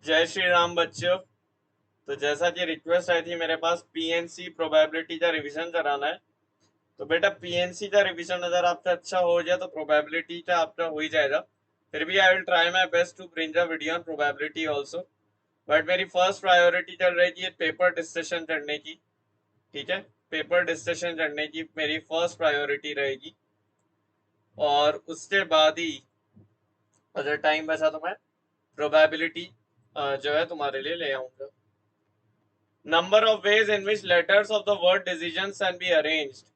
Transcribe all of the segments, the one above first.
जय श्री राम बच्चों। तो जैसा कि रिक्वेस्ट आई थी मेरे पास पीएनसी प्रोबेबिलिटी का रिवीजन कराना है। तो बेटा पीएनसी का रिवीजन अगर आपका अच्छा हो जाए तो प्रोबेबिलिटी का आपका हो ही जाएगा। फिर भी I will try my best to bring a video on probability also. But मेरी फर्स्ट प्रायोरिटी चल रही है पेपर डिस्कशन करने की। ठीक है, पेपर डिस्कशन करने की मेरी फर्स्ट प्रायोरिटी रहेगी। और उसके बाद ही अगर टाइम बचा तो मैं प्रोबेबिलिटी जो है तुम्हारे लिए ले आऊंगा। Number of ways in which letters of the word decisions can be arranged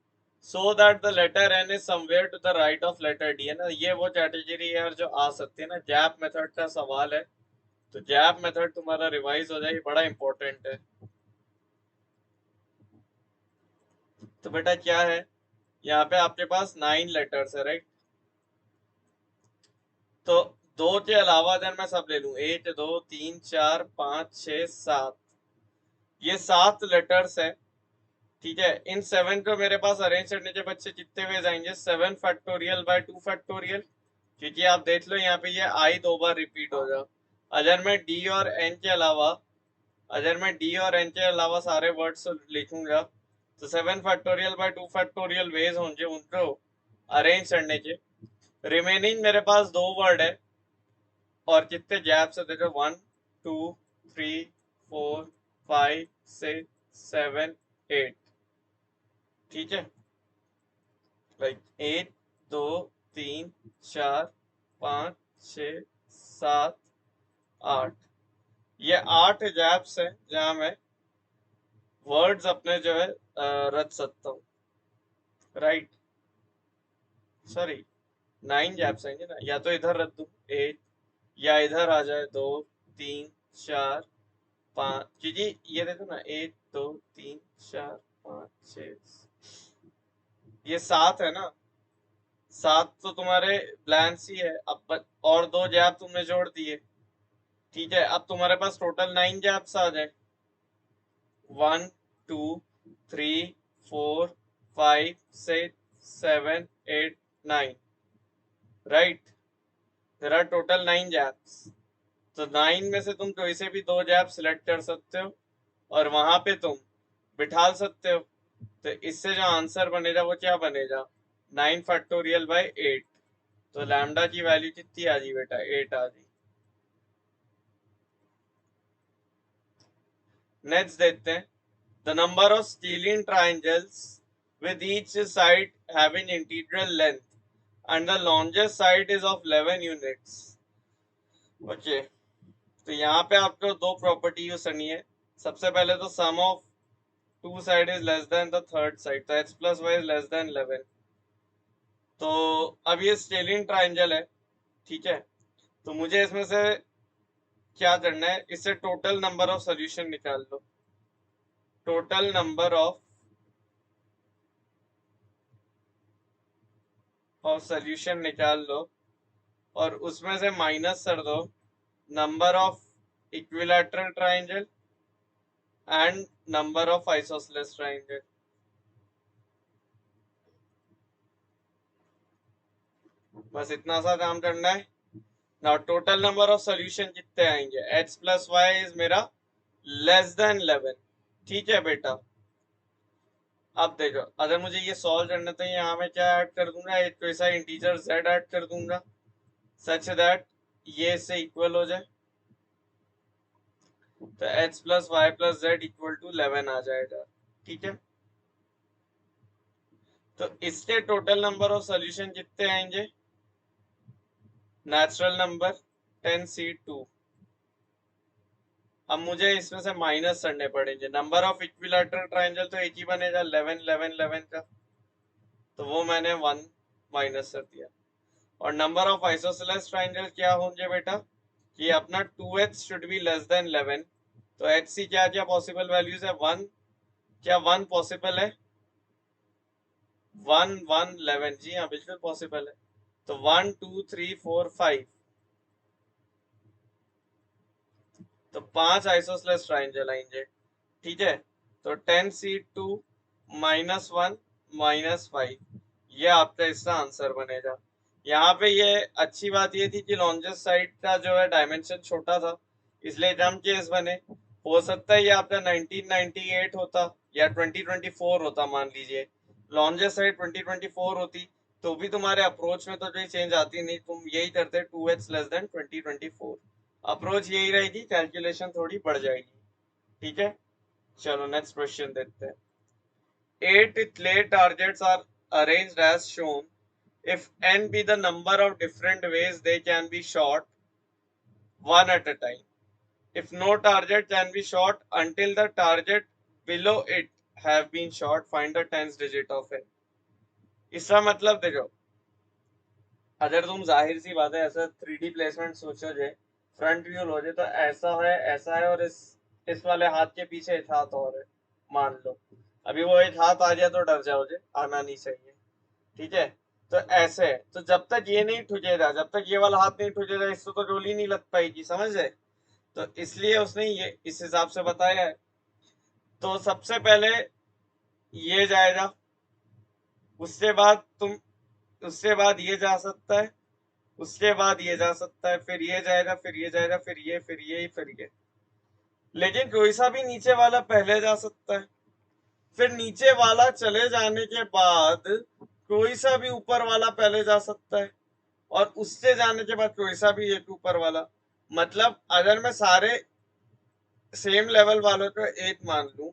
so that the letter N is somewhere to the right of letter D है ना। ये वो कैटेगरी है जो आ सकती है ना। गैप मेथड का सवाल है, तो गैप मेथड तुम्हारा रिवाइज हो जाए, बड़ा इंपॉर्टेंट है। तो बेटा क्या है, यहाँ पे आपके पास 9 लेटर्स है, राइट। तो दो के अलावा अगर मैं सब ले लूं, 1 2 3 4 5 6 7, ये 7 लेटर्स है। ठीक है, इन 7 को मेरे पास अरेंज करने के बच्चे कितने वेज आएंगे, 7 फैक्टोरियल बाय 2 फैक्टोरियल। क्योंकि आप देख लो यहाँ पे ये आई 2 बार रिपीट हो जाओ। अगर मैं डी और एन के अलावा अगर मैं डी और एन के अलावा सारे वर्ड्स लिखूंगा तो 7 फैक्टोरियल बाय 2 फैक्टोरियल वेज होंगे उनको अरेंज करने के। रिमेनिंग मेरे पास 2 वर्ड है, और कितने गैप्स है देखो, 1 2 3 4 5 6 7 8। ठीक है, लाइक 1 2 3 4 5 6 7 8। ये 8 गैप्स है जहां मैं वर्ड्स अपने जो है रच सकता हूँ, राइट। सॉरी, 9 गैप्स आएंगे ना, या तो इधर रख दूं 8, या इधर आ जाए 2 3 4 5, क्योंकि ये देखो ना, 1 2 3 4 5 6, ये 7 है ना। 7 तो तुम्हारे ब्लैंक्स ही है अब, और 2 गैप तुमने जोड़ दिए। ठीक है, अब तुम्हारे पास टोटल 9 गैप्स आ जाए। 1 2 3 4 5 6 7 8 9, right. There are total 9 gaps. तो 9 में से तुम कोई से भी 2 गैप सिलेक्ट कर सकते हो और वहां पे तुम बिठा सकते हो। तो इससे जो आंसर बनेगा वो क्या बनेगा, 9 फैक्टोरियल बाय 8। तो लैम्डा की वैल्यू कितनी आ गई बेटा, 8 आ गई। नेक्स्ट देखते हैं, the number of scalene triangles with each side having integral length and the longest side is of 11 units. Okay, तो यहाँ पे आपको 2 प्रॉपर्टी यूज करनी है। सबसे पहले तो sum of 2 side is less than the third side, तो x plus Y is less than 11। तो अब ये स्टेलिन ट्राइंगल है, ठीक है। तो मुझे इसमें से क्या करना है, इससे टोटल नंबर ऑफ सोल्यूशन निकाल लो। टोटल नंबर ऑफ सोल्यूशन निकाल लो, और उसमें से माइनस कर दो number of equilateral triangle and number of isosceles triangle. बस इतना सा काम करना है। Now total number of solution कितने आएंगे, x प्लस वाई इज मेरा लेस देन 11। ठीक है बेटा, अब देखो, अगर मुझे ये सॉल्व करना तो यहाँ मैं क्या ऐड कर दूंगा, एक कोई सा इंटीजर z ऐड कर दूंगा सच दैट ये इससे इक्वल हो जाए। तो x plus Y plus Z equal to 11 आ जाएगा। ठीक है, तो इसके टोटल नंबर ऑफ सोल्यूशन कितने आएंगे, नेचुरल नंबर 10c2। अब मुझे इसमें से माइनस करने पड़ेंगे। नंबर ऑफ इक्विलैटरल ट्रायंगल तो एक ही बनेगा, 11 11 11 का, तो वो मैंने 1 माइनस कर दिया। और नंबर ऑफ आइसोसेलेस ट्रायंगल क्या होंगे बेटा, कि अपना 2h should be less than 11। तो h सी क्या क्या पॉसिबल वैल्यूज है, 1, क्या 1 पॉसिबल है, 1 1 11, जी हाँ बिल्कुल पॉसिबल है। तो 1 2 3 4 5, तो 5 आइसोसेलेस ट्रायंगल आएंगे। ठीक है, तो 10c2 -1 -5, ये आपका इसका आंसर बनेगा। यहाँ पे ये अच्छी बात ये थी कि लॉन्जेस्ट साइड का जो है डायमेंशन छोटा था, इसलिए जम केस बने। हो सकता है ये आपका 1998 होता या 2024 होता, मान लीजिए लॉन्जेस्ट साइड 2024 होती, तो भी तुम्हारे अप्रोच में तो कोई चेंज आती नहीं, तुम यही करते 2h लेस देन 2024। अप्रोच यही रहेगी, कैलकुलेशन थोड़ी बढ़ जाएगी। ठीक है, चलो नेक्स्ट क्वेश्चन देखते हैं। 8 clay targets are arranged as shown. If n be the number of different ways they can be shot, one at a time. If no target can be shot until the target below it have been shot, find the tens digit of n. इसका मतलब देखो, अगर तुम जाहिर सी बात है ऐसा 3D placement सोचो जे, फ्रंट व्यू लो जे, तो ऐसा है और इस वाले हाथ के पीछे एक हाथ और है, मान लो। अभी वो एक हाथ आ गया तो डर जाओ जे, आना नहीं चाहिए। ठीक है, तो ऐसे है, तो जब तक ये नहीं ठुकेगा, जब तक ये वाला हाथ नहीं ठुकेगा, इससे तो गोली नहीं लग पाएगी, समझ गए? तो इसलिए उसने ये इस हिसाब से बताया है। तो सबसे पहले ये जाएगा, उसके बाद उसके बाद ये जा सकता है, उसके बाद ये जा सकता है, फिर ये जाएगा, फिर ये जाएगा, फिर ये। लेकिन कोई सा भी नीचे वाला पहले जा सकता है, फिर नीचे वाला चले जाने के बाद कोई सा भी ऊपर वाला पहले जा सकता है, और उससे जाने के बाद कोई सा भी एक ऊपर वाला। मतलब अगर मैं सारे सेम लेवल वालों को 8 मान लूं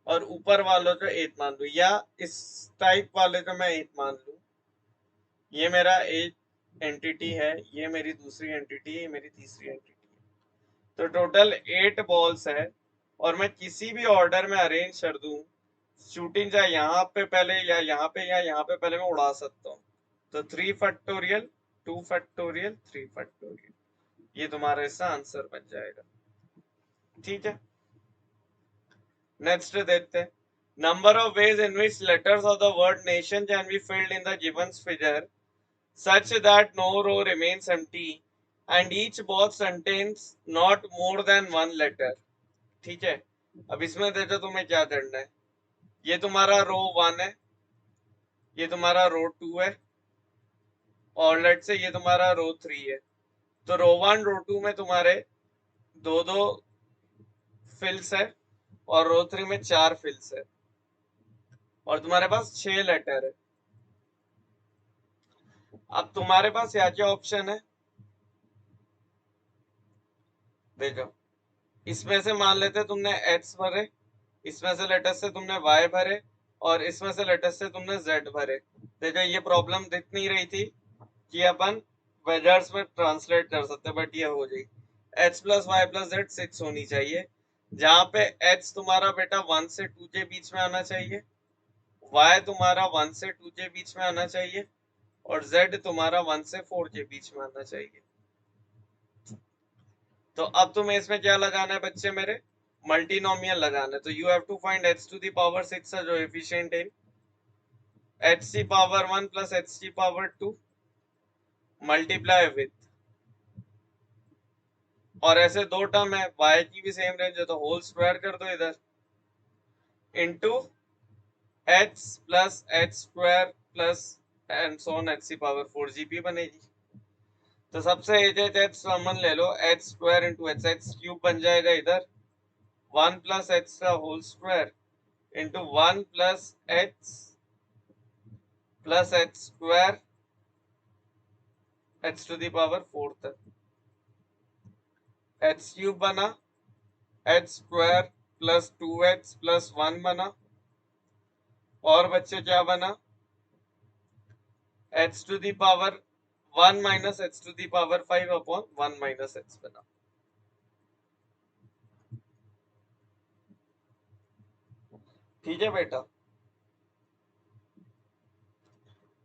और ऊपर वालों को 8 मान लूं, या इस टाइप वाले को मैं 8 मान लूं, ये मेरा एक एंटिटी है, ये मेरी दूसरी एंटिटी है, ये मेरी तीसरी एंटिटी है। तो टोटल 8 बॉल्स है, और मैं किसी भी ऑर्डर में अरेंज कर दूं, शूटिंग चाहे यहाँ पे पहले या यहाँ पे या यहाँ पे पहले, मैं उड़ा सकता हूँ। तो 3 फैक्टोरियल, 2 फैक्टोरियल, 3 फैक्टोरियल, ये तुम्हारा इसका आंसर बन जाएगा। ठीक है, नेक्स्ट देखते हैं। Number of ways in which letters of the word nation can be filled in the given figure such that no row remains empty and each box contains not more than one letter। ठीक है, अब इसमें देखो तुम्हें क्या करना है। ये तुम्हारा रो 1 है, ये तुम्हारा रो 2 है, और लेट से ये तुम्हारा रो 3 है। तो रो 1 रो 2 में तुम्हारे दो दो फिल्स है, और रो 3 में 4 फिल्स है, और तुम्हारे पास 6 लेटर है। अब तुम्हारे पास क्या क्या ऑप्शन है, देखो। इसमें से मान लेते तुमने एक्स भरे, इसमें से लेटर से तुमने वाई भरे, और इसमें से लेटर से तुमने जेड भरे। देखो ये प्रॉब्लम दिख नहीं रही थी कि अपन वेजर्स में ट्रांसलेट कर सकते, बट ये हो गई। H plus Y plus Z 6 होनी चाहिए, जहां पे एच तुम्हारा बेटा 1 से 2 के बीच में आना चाहिए, वाई तुम्हारा 1 से 2 के बीच में आना चाहिए, और जेड तुम्हारा 1 से 4 के बीच में आना चाहिए। तो अब तुम्हें इसमें क्या लगाना है बच्चे मेरे, मल्टीनोमियल लगाना है। तो you have to find h to the power 6 जो एफिशिएंट है, h की पावर 1 प्लस h की पावर 2 मल्टीप्लाई विथ, और ऐसे दो टर्म है, y की भी सेम रेंज है, तो होल स्क्वायर कर दो इधर, into h plus h square plus and so on h की पावर 4 जीपी बनेगी। तो सबसे h कॉमन ले लो, h square into h cube बन जाएगा इधर, 1 प्लस h का whole square into 1 plus h square h to the power 4 तक, h क्यूब बना, h square plus 2h plus 1 बना, और बच्चे क्या बना, h to the power 1 minus h to the power 5 upon 1 minus h बना। ठीक है बेटा,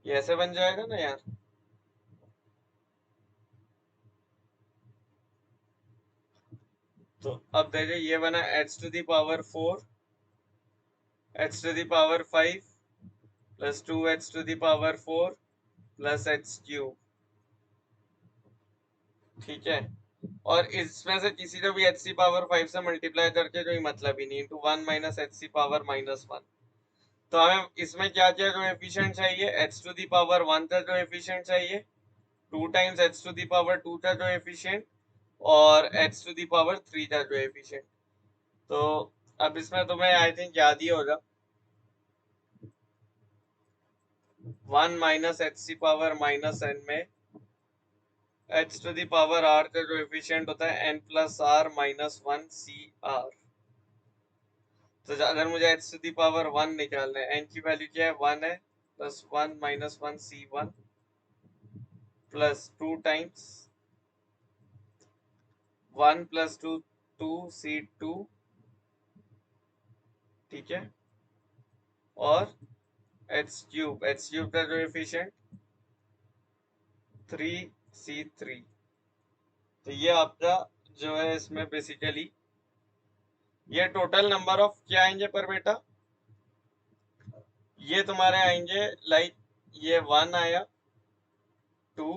ये ऐसे बन जाएगा ना यार। तो अब देखिए ये बना h to the power 4, h to the power 5 plus 2h to the power 4 plus h cube. ठीक है, और इसमें से किसी को भी h की पावर 5 से मल्टीप्लाई करके कोई मतलब ही नहीं, इंटू 1 माइनस h की पावर माइनस 1। तो हमें इसमें क्या क्या जो एफिशिएंट चाहिए, h टू दी पावर 1 का जो एफिशिएंट चाहिए, 2 times h to the power 2 का जो एफिशिएंट, और h टू दी पावर 3 था कोएफिशिएंट। तो अब इसमें तुम्हें आई थिंक याद ही होगा 1 minus H C power minus N में h to the power r का कोएफिशिएंट होता है n plus R minus 1 C R. तो अगर मुझे h टू दी पावर 1 निकालना है, n की वैल्यू क्या है 1 है, plus 1 minus 1 c1 plus 2 times 1 plus 2 2 c2, ठीक है, और एच क्यूब का कोएफिशिएंट 3c3। तो ये आपका जो है इसमें बेसिकली ये टोटल नंबर ऑफ क्या आएंगे पर बेटा, ये तुम्हारे आएंगे लाइक ये 1 आया, 2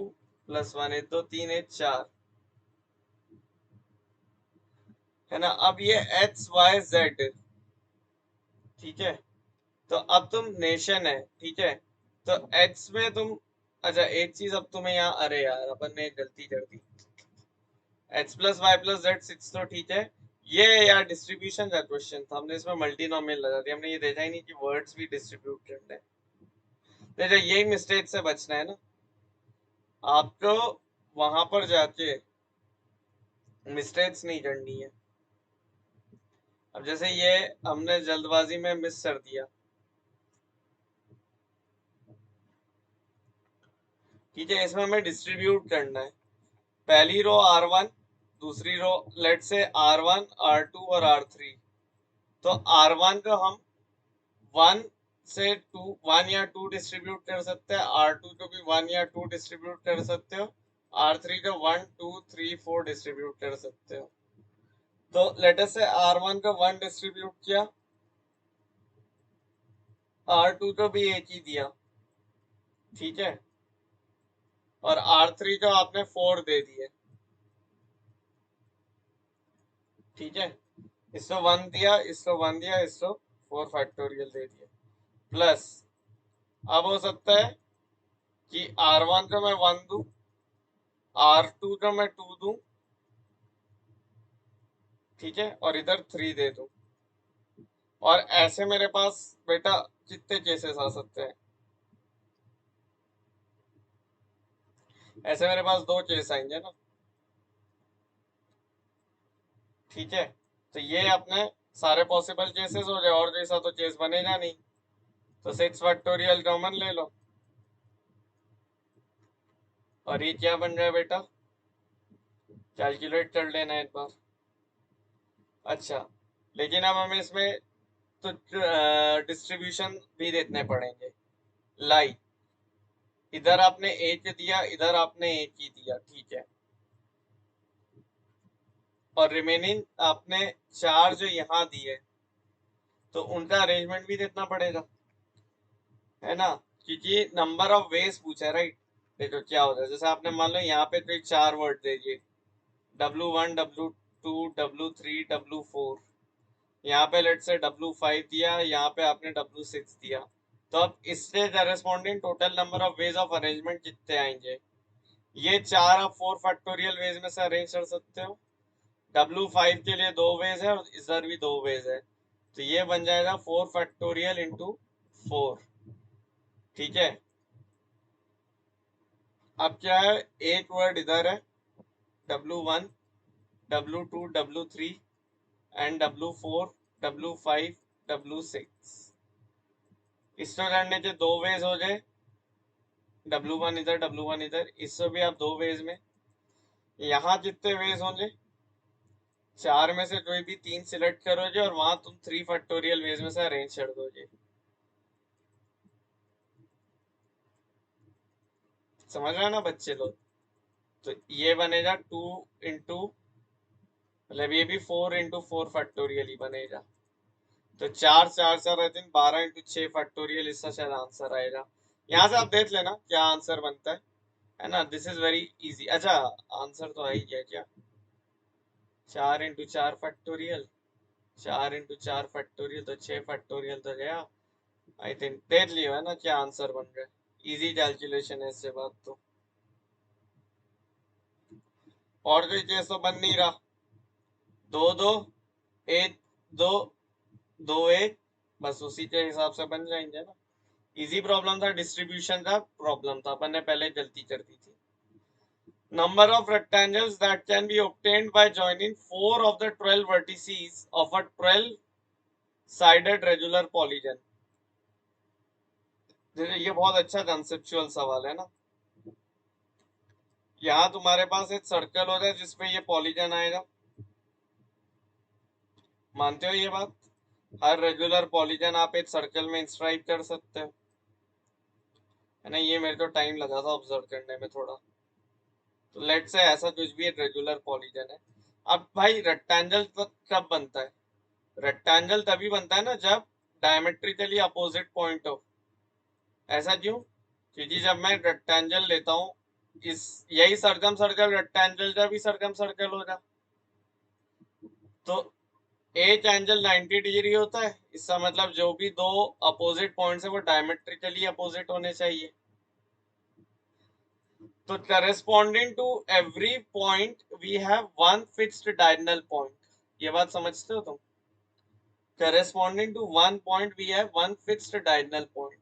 प्लस 1 है तो 3 है 4, है ना। अब ये एक्स वाई जेड, ठीक है। तो अब तुम नेशन है, ठीक है। तो एक्स में तुम, अच्छा एक चीज अब तुम्हें यहाँ, अरे यार अपन ने गलती कर दी, X plus Y plus Z 6 तो ठीक है। ये यार डिस्ट्रीब्यूशन का क्वेश्चन था, हमने इसमें मल्टीनोमियल लगा दिया, हमने ये देखा ही नहीं कि वर्ड्स भी डिस्ट्रीब्यूटेड है। देखो यही मिस्टेक से बचना है ना आपको, वहां पर जाके मिस्टेक्स नहीं करनी है। अब जैसे ये हमने जल्दबाजी में मिस कर दिया, ठीक है। इसमें हमें डिस्ट्रीब्यूट करना है, पहली रो R1, दूसरी रो लेट से R1 R2 और R3। तो R1 को हम 1 से 2 1 या 2 डिस्ट्रीब्यूट कर सकते हैं, R2 को भी 1 या 2 डिस्ट्रीब्यूट कर सकते हो, R3 को 1 2 3 4 डिस्ट्रीब्यूट कर सकते हो। तो लेटर से R1 को 1 डिस्ट्रीब्यूट किया, R2 को भी एक ही दिया, ठीक है, और R3 को आपने 4 दे दिए, ठीक है। इसको 1 दिया, इसको 1 दिया, इसको 4 फैक्टोरियल दे दिया, प्लस अब हो सकता है कि R1 को मैं 1 दूं, R2 को मैं 2 दूं, ठीक है, और इधर 3 दे दूं। और ऐसे मेरे पास बेटा कितने केसेस आ सकते हैं, ऐसे मेरे पास 2 केस आएंगे ना, ठीक है। तो ये अपने सारे पॉसिबल केसेस हो गए, और जैसा तो केस बनेगा नहीं। तो 6 फैक्टोरियल कॉमन ले लो, और ये क्या बन रहा है बेटा, कैलकुलेट कर लेना एक बार। अच्छा, लेकिन अब हमें इसमें तो डिस्ट्रीब्यूशन भी देखने पड़ेंगे, लाइक इधर आपने एक दिया, इधर आपने एक ही दिया, ठीक है, और रिमेनिंग आपने 4 जो यहाँ दिए, तो उनका अरेंजमेंट भी देखना पड़ेगा, है ना, क्योंकि नंबर ऑफ वेज पूछा है, राइट। देखो क्या होता है, जैसे आपने मान लो यहाँ पे कोई 4 वर्ड दे दिए, W1 W2 W3 W4, यहाँ पे लेट से W5 दिया, यहाँ पे आपने W6 दिया। तो अब इससे corresponding total number of ways of arrangement कितने आएंगे, ये 4 आप 4 फैक्टोरियल वेज में से अरेंज कर सकते हो। W5 के लिए 2 वेज है और इधर भी 2 वेज है, तो ये बन जाएगा 4 फैक्टोरियल इंटू 4, ठीक है। अब क्या है, एक वर्ड इधर है W1 W2 W3 and W4 W5 W6, इसको करने के 2 वेज हो गए, W1 इधर W1 इधर, इससे भी आप 2 वेज में। यहाँ कितने वेज होंगे, 4 में से कोई भी 3 सिलेक्ट करोगे और वहां तुम 3 फैक्टोरियल वेज में से अरेंज कर दोगे। समझ रहे हैं ना बच्चे लोग। तो ये बनेगा 2 इंटू, मतलब ये भी 4 इंटू 4 फैक्टोरियल ही बनेगा। तो 4 4 4 रहते हैं, 12 इंटू 6 फैक्टोरियल, इसका शायद आंसर आएगा। यहाँ से आप देख लेना क्या आंसर बनता है ना। This is very easy. अच्छा आंसर तो आ ही गया क्या, 4 इंटू 4 फैक्टोरियल, 4 इंटू 4 फैक्टोरियल, तो 6 फैक्टोरियल तो गया। आई थिंक देख लियो है ना क्या आंसर बन रहा है, इजी कैलकुलेशन है इससे बात तो। और कोई केस तो बन नहीं रहा। 2 2 1 2 2 1, बस उसी के हिसाब से बन जाएंगे ना। इजी प्रॉब्लम था, डिस्ट्रीब्यूशन का प्रॉब्लम था, अपन ने पहले गलती कर दी थी। Number of rectangles that can be obtained by joining 4 of the 12 vertices of a 12-sided regular polygon। ये बहुत अच्छा कंसेप्चुअल सवाल है ना। यहाँ तुम्हारे पास एक सर्कल हो जाए जिसपे ये पॉलीगन आएगा, मानते हो ये बात? हर रेगुलर पॉलीगन आप एक सर्कल में इंस्क्राइब कर सकते हो, है ना। ये मेरे को टाइम लगा था ऑब्जर्व करने में थोड़ा। तो लेट से ऐसा कुछ भी एक रेगुलर पॉलीगन है। अब भाई रेक्टेंगल कब बनता है? रेक्टेंगल तभी बनता है ना जब डायमेट्रिकली अपोजिट पॉइंट हो। ऐसा क्यों? क्योंकि जब मैं रेक्टेंगल लेता हूँ, इस यही सरकम सर्कल रेक्टेंगल का भी सरकम सर्कल होगा, तो एक एंगल 90 डिग्री होता है। इसका मतलब जो भी दो अपोजिट पॉइंट्स है वो डायमेट्रिकली अपोजिट होने चाहिए। तो corresponding to every point we have one fixed diagonal point. ये बात समझते हो तुम? Corresponding to one point we have one fixed diagonal point.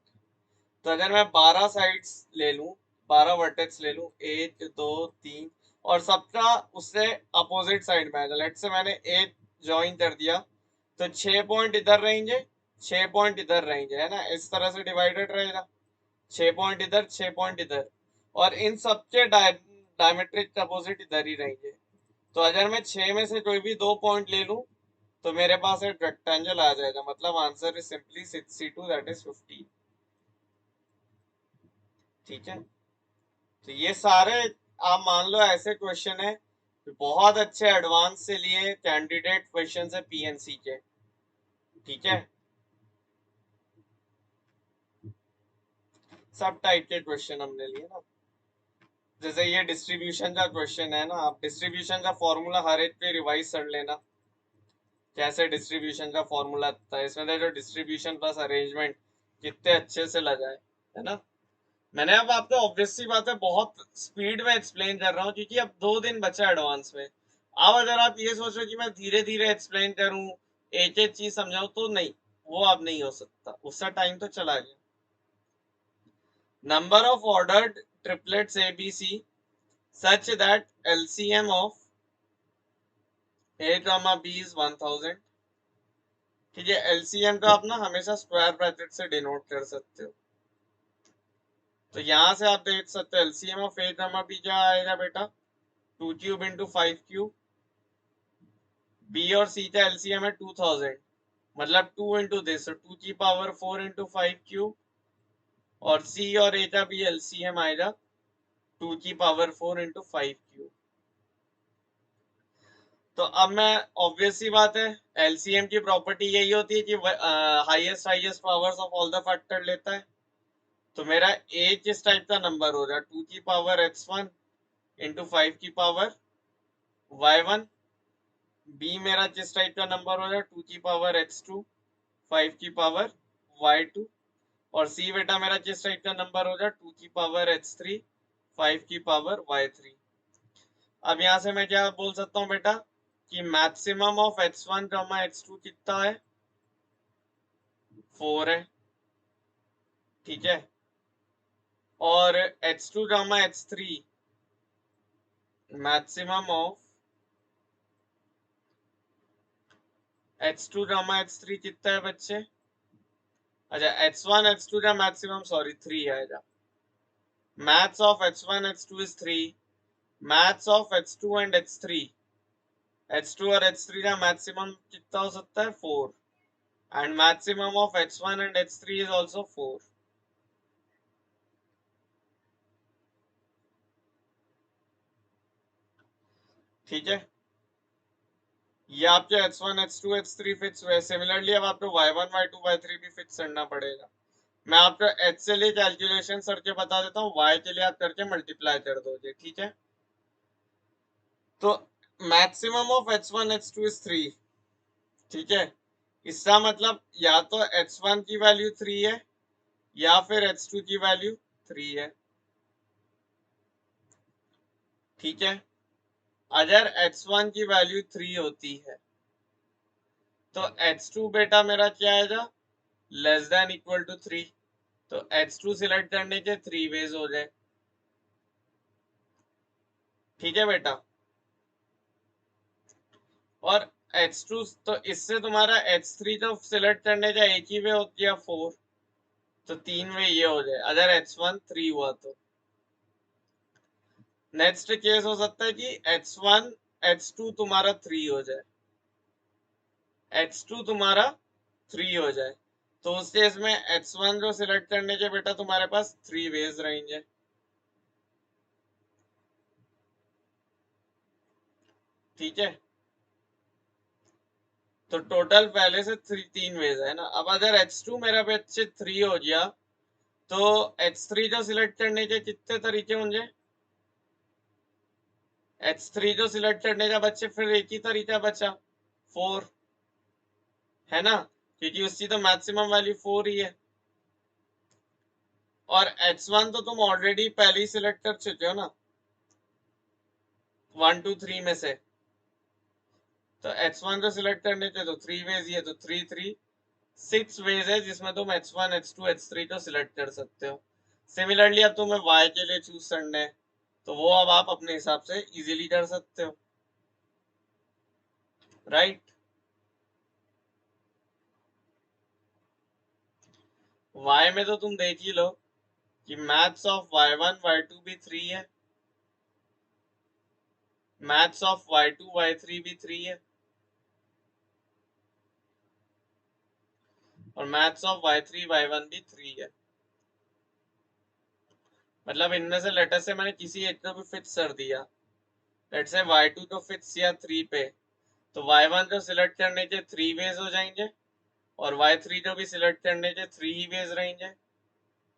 तो अगर मैं 12 साइड्स ले लूं, 12 वर्टेक्स ले लूं, 1 2 3, और सबका उससे अपोजिट साइड में आएगा। लेट से मैंने 1 ज्वाइन कर दिया, तो 6 पॉइंट इधर रहेंगे, 6 पॉइंट इधर रहेंगे, है ना। इस तरह से डिवाइडेड रहेगा, 6 पॉइंट इधर, 6 पॉइंट इधर, और इन सबके डायमेट्रिक अपोजिट इधर ही रहेंगे। तो अगर मैं 6 में से कोई भी 2 पॉइंट ले लूं, तो मेरे पास एक रेक्टेंगल आ जाएगा। मतलब answer is simply 6c2, that is 50। ठीक है, तो ये सारे आप मान लो ऐसे क्वेश्चन है, बहुत अच्छे एडवांस से लिए कैंडिडेट क्वेश्चन है पीएनसी के। ठीक है, सब टाइप के क्वेश्चन हमने लिए ना। जैसे ये डिस्ट्रीब्यूशन का क्वेश्चन है ना, आप डिस्ट्रीब्यूशन का फॉर्मूला हर एक पे रिवाइज कर लेना, कैसे डिस्ट्रीब्यूशन का फॉर्मूला था। इसमें देखो डिस्ट्रीब्यूशन प्लस अरेंजमेंट कितने अच्छे से लगाए, है ना। मैंने अब आपको ऑब्वियस सी बात है बहुत स्पीड में एक्सप्लेन कर रहा हूँ, क्योंकि अब 2 दिन बचा एडवांस में। अब अगर आप ये सोच रहे हो कि मैं धीरे धीरे एक्सप्लेन करूँ, एक एक चीज समझाऊं, तो नहीं, वो अब नहीं हो सकता, उसका टाइम तो चला गया। Number of ordered triplets A B C such that LCM of A comma B is 1000। ठीक है, एलसीएम का आप ना हमेशा स्क्वायर ब्रैकेट से डिनोट कर सकते हो। तो यहाँ से आप देख सकते हो LCM of A comma B क्या आएगा बेटा, 2 क्यूब इंटू 5 क्यूब। बी और सी का एलसीएम है 2000, मतलब 2 इंटू दिस, 2 की पावर 4 इंटू 5 क्यूब। और सी और ए का भी एलसीएम आएगा 2 की पावर 4 इंटू 5 क्यूब। तो अब मैं ऑब्वियस सी बात है, एलसीएम की प्रॉपर्टी यही होती है कि highest highest powers of all the factor लेता है। तो मेरा ए किस टाइप का नंबर हो रहा है, 2 की पावर x1 इंटू 5 की पावर y1। बी मेरा किस टाइप का नंबर हो रहा है, 2 की पावर x2 5 की पावर y2। और सी बेटा मेरा किस टाइप का नंबर हो रहा है, 2 की पावर x3 5 की पावर y3। अब यहाँ से मैं क्या बोल सकता हूँ बेटा कि मैक्सिमम ऑफ x1 x2 कितना है, 4 है। ठीक है, और x2 x3 maximum of x2 x3 कितना है बच्चे? अच्छा, x1 x2 का मैक्सिमम सॉरी 3 आएगा। Maths of x1 x2 is 3, maths of x2 and x3, h2 और h3 का मैक्सिमम कितना हो सकता है, 4, and maximum of h1 and h3 is also 4। ठीक है, ये आपके h1 h2 h3 फिक्स हुए। सिमिलरली अब आपको y1 y2 y3 भी फिक्स करना पड़ेगा। मैं आपको h से लिए कैलकुलेशन करके बता देता हूँ, y के लिए आप करके मल्टीप्लाई कर दोगे। ठीक है, तो maximum of h1 h2 is 3। ठीक है, इसका मतलब या तो h1 की वैल्यू 3 है या फिर h2 की वैल्यू 3 है। ठीक है, अगर x1 की वैल्यू 3 होती है तो x2 बेटा मेरा क्या आएगा, लेस देन इक्वल टू 3। तो x2 सिलेक्ट करने के 3 वेज हो जाए। ठीक है बेटा। और H2 तो इससे तुम्हारा H3 तो सिलेक्ट करने का एक ही वे हो गया 4, तो 3 वे ये हो जाए अगर H1 3 हुआ तो। नेक्स्ट केस हो सकता है कि H1 H2 तुम्हारा 3 हो जाए, H2 तुम्हारा 3 हो जाए, तो उस केस में H1 जो सिलेक्ट करने के बेटा तुम्हारे पास 3 वेज रहेंगे। ठीक है, तो टोटल पहले से 3 वेज है ना। अब अगर H2 मेरा बच्चे 3 हो गया तो H3 जो सिलेक्ट करने के कितने तरीके होंगे, H3 जो सिलेक्ट करने का बच्चे फिर एक ही तरीका बचा 4, है ना, क्योंकि उसकी तो मैक्सिमम वैल्यू 4 ही है। और H1 तो तुम ऑलरेडी पहले ही सिलेक्ट कर चुके हो ना 1 2 3 में से, तो H1 जो सिलेक्ट करने थे तो 3 वेज ही है, तो 3 3 6 वेज है जिसमें तुम H1 H2 H3 को सिलेक्ट कर सकते हो। सिमिलरली अब तुम्हें Y के लिए चूज करना है तो वो अब आप अपने हिसाब से इजीली कर सकते हो, राइट। Y में तो तुम देख ही लो कि मैथ्स ऑफ y1 y2 भी 3 है, मैथ्स ऑफ y2 y3 भी 3 है, और मैथ्स ऑफ y3 y1 भी 3 है। मतलब इनमें से लेटर से मैंने किसी एक को भी फिक्स कर दिया, लेट से y2 को फिक्स किया 3 पे, तो y1 को सिलेक्ट करने के 3 वेज हो जाएंगे और y3 को भी सिलेक्ट करने के 3 ही वेज रहेंगे।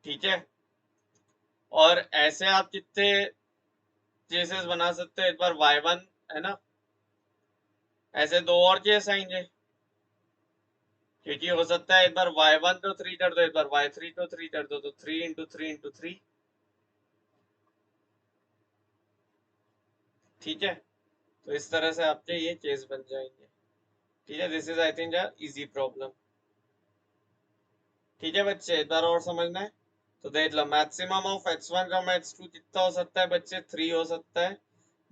ठीक है, और ऐसे आप कितने केसेस बना सकते हो, एक बार y1 है ना, ऐसे दो और केस आएंगे, क्योंकि हो सकता है एक बार y1 को 3 कर दो, एक बार y3 को 3 कर दो, तो 3 इंटू 3 इंटू 3। ठीक है, तो इस तरह से आपके ये केस बन जाएंगे। ठीक है, this is I think easy problem. ठीक है बच्चे, एक बार और समझना है तो देख लो, मैक्सिमम ऑफ x1 का x2 कितना हो सकता है बच्चे, 3 हो सकता है।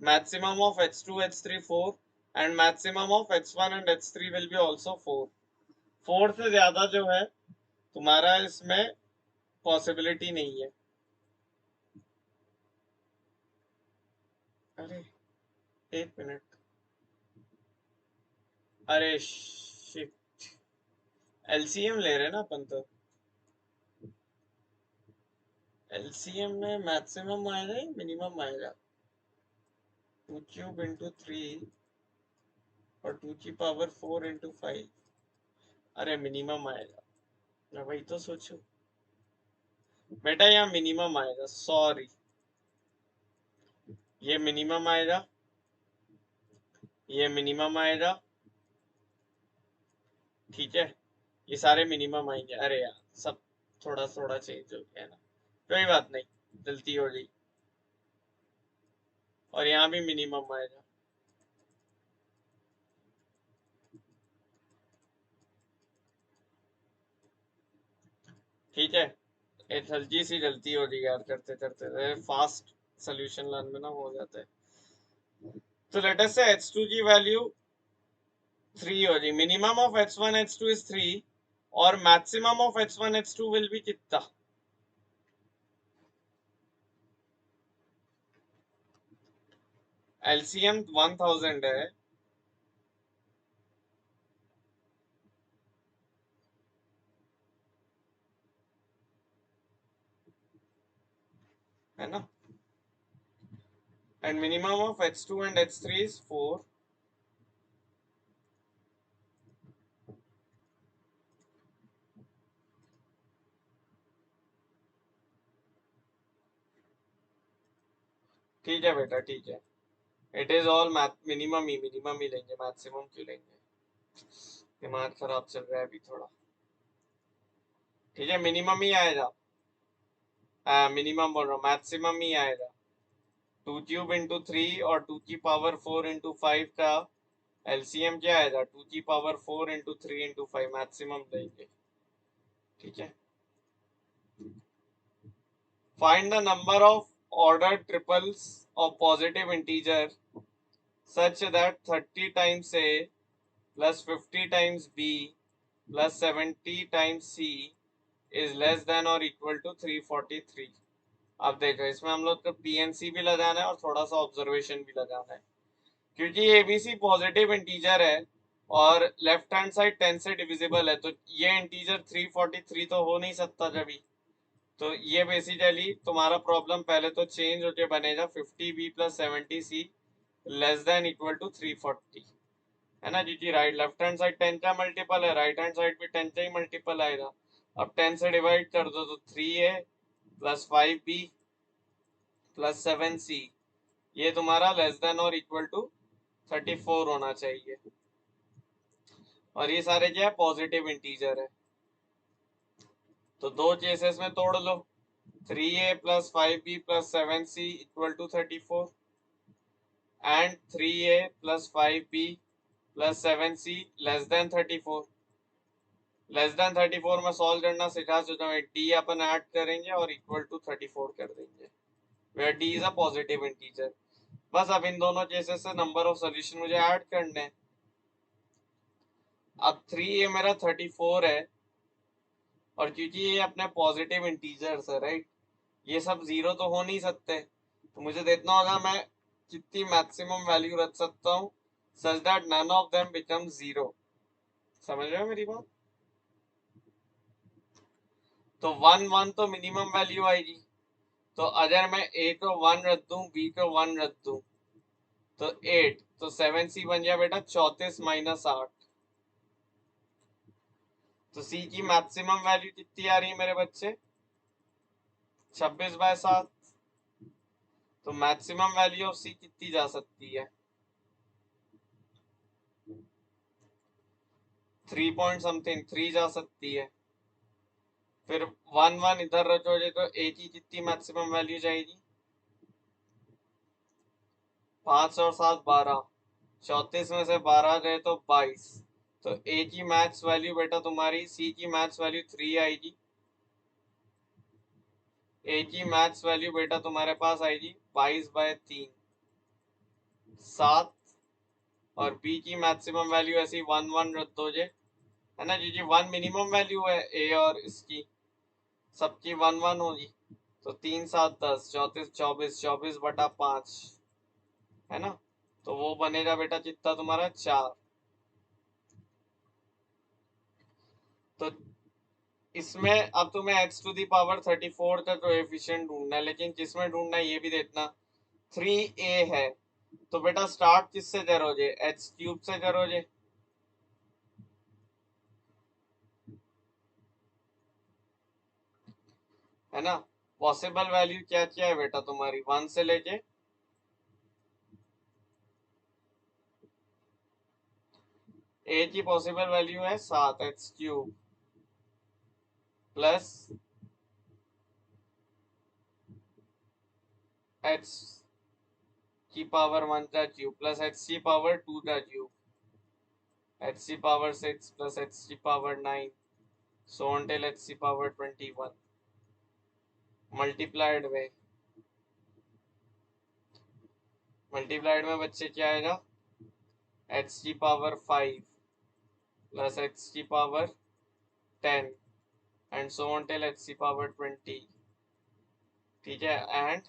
Maximum of h2 h3 4, and maximum of h1 and h3 will be also 4। 4 से ज्यादा जो है तुम्हारा इसमें पॉसिबिलिटी नहीं है। अरे एक मिनट, अरे शिट, एलसीएम ले रहे ना अपन तो, एलसीएम में मैक्सिमम आएगा या मिनिमम आएगा, 2 क्यूब इंटू 3 और 2 की पावर 4 इंटू 5, अरे मिनिमम आएगा, मैं वही तो सोचू बेटा, यहाँ मिनिमम आएगा, सॉरी, ये मिनिमम आएगा, ये मिनिमम आएगा। ठीक है, ये सारे मिनिमम आएंगे। अरे यार सब थोड़ा थोड़ा चेंज हो गया ना, कोई बात नहीं, गलती हो गई। और यहाँ भी मिनिमम आएगा। ठीक है, एक हल्की सी गलती हो रही यार, करते करते फास्ट सोल्यूशन लाने में ना हो जाता है। तो लेट अस से h2 की वैल्यू 3 हो रही, minimum of h1 h2 is 3 और maximum of h1 h2 will be कितना, एलसीएम 1000 है ना, and minimum of h2 and h3 is 4। ठीक है बेटा, ठीक है, it is all math, minimum ही लेंगे, मैक्सिमम क्यों लेंगे, दिमाग खराब चल रहा है अभी थोड़ा। ठीक है, मिनिमम ही आएगा, मिनिमम बोल रहा हूँ, मैक्सिमम ही आएगा। टू क्यूब इंटू 3 और 2 की पावर 4 इंटू 5 का एलसीएम क्या आएगा? 2 की पावर 4 इंटू 3 इंटू 5 मैक्सिमम लेंगे। ठीक है, find the number of order triples of positive integer such that 30 times A plus 50 times B plus 70 times C is less than or equal to 343। अब देखो, इसमें हम लोग को पीएनसी भी लगाना है और थोड़ा सा ऑब्जर्वेशन भी लगाना है, क्योंकि एबीसी पॉजिटिव इंटीजर है और लेफ्ट हैंड साइड 10 से डिविजिबल है, तो ये इंटीजर 343 तो हो नहीं सकता जब। तो ये बेसिकली तुम्हारा प्रॉब्लम पहले तो चेंज होके बनेगा 50B plus 70C less than equal to 340, है ना जी? राइट, लेफ्ट हैंड साइड 10 का मल्टीपल है, राइट हैंड साइड भी 10 का ही मल्टीपल आएगा। अब 10 से डिवाइड कर दो तो 3A plus 5B plus 7C, ये तुम्हारा लेस देन और इक्वल टू 34 होना चाहिए। और ये सारे क्या है? पॉजिटिव इंटीजर है। तो दो केसेस में तोड़ लो, 3A plus 5B plus 7C equal to 34 and 3A plus 5B plus 7C less than 34। Less than 34 में सॉल्व करना सिखा चुका हूँ, डी अपन ऐड करेंगे और इक्वल टू 34 कर देंगे, where D is a positive integer. बस अब इन दोनों केसेस से नंबर ऑफ सॉल्यूशन मुझे ऐड करने हैं। अब 3A मेरा 34 है, और क्योंकि ये अपने पॉजिटिव इंटीजर्स है, राइट, ये सब जीरो तो हो नहीं सकते, तो मुझे देखना होगा मैं कितनी मैक्सिमम वैल्यू रख सकता हूँ such that none of them become zero. समझ रहे हो मेरी बात? तो 1 1 तो मिनिमम वैल्यू आएगी, तो अगर मैं ए को 1 रख दूं, बी को 1 रख दूं, तो 8, तो 7C बन गया बेटा 34 माइनस 8। तो सी की मैक्सिमम वैल्यू कितनी आ रही है मेरे बच्चे? 26/7। तो मैक्सिमम वैल्यू ऑफ सी कितनी जा सकती है? 3 पॉइंट समथिंग 3 जा सकती है। फिर 1 1 इधर रखोगे तो ए की कितनी मैक्सिमम वैल्यू जाएगी? 5 और 7 12, 34 में से 12 गए तो 22। तो ए की मैक्स वैल्यू बेटा तुम्हारी, सी की मैक्स वैल्यू 3 आएगी, ए की मैक्स वैल्यू बेटा तुम्हारे पास आएगी 22/3 7। और बी की मैक्सिमम वैल्यू ऐसी 1 1 रख दोगे, है ना जी? 1 मिनिमम वैल्यू है ए और इसकी, सबकी 1 1 होगी। तो 3 7 10 34 24 24/5, है ना? तो वो बनेगा बेटा कितना तुम्हारा 4। तो इसमें अब तुम्हें x टू दी पावर 34 का कोएफिशिएंट ढूंढना है, लेकिन किसमें ढूंढना है ये भी देखना। 3A है, तो बेटा स्टार्ट किससे करोगे? एक्स क्यूब से करोगे, है ना? पॉसिबल वैल्यू क्या क्या है बेटा तुम्हारी 1 से लेके? ए की पॉसिबल वैल्यू है 7 एक्स क्यूब प्लस एक्स की पावर 1 का क्यूब प्लस एक्स की पावर 2 का क्यूब, एक्स की पावर 6 प्लस एक्स की पावर 9 सो until एक्स की पावर 21 मल्टीप्लाइड में बच्चे क्या आएगा? एक्स की पावर 5 प्लस एक्स की power 10 and so until x की पावर 20। ठीक है, एंड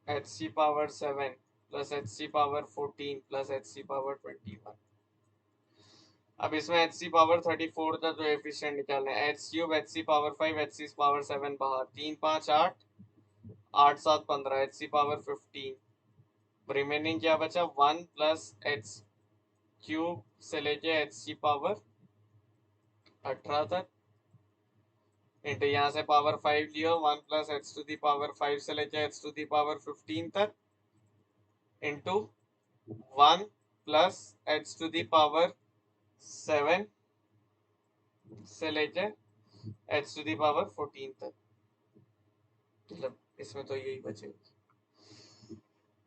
एक्स की पावर 7 प्लस एक्स की पावर 14 प्लस एक्स की पावर 21। अब इसमें एच सी पावर 34 का जो एफिशिएंट निकालना है, H cube H C power 5 H C power 7 बाहर, 3 5 8 8 7 15 एच सी पावर 15। रिमेनिंग क्या बचा? 1 प्लस एच क्यूब से लेके एच सी पावर 18 तक इंटू यहाँ से पावर 5 लियो, 1 plus H to the power 5 से लेके एच टू दी पावर 15 तक into 1 plus H to the power 7 से लेके h टू द पावर 14 तक, मतलब इसमें तो यही बचेगा।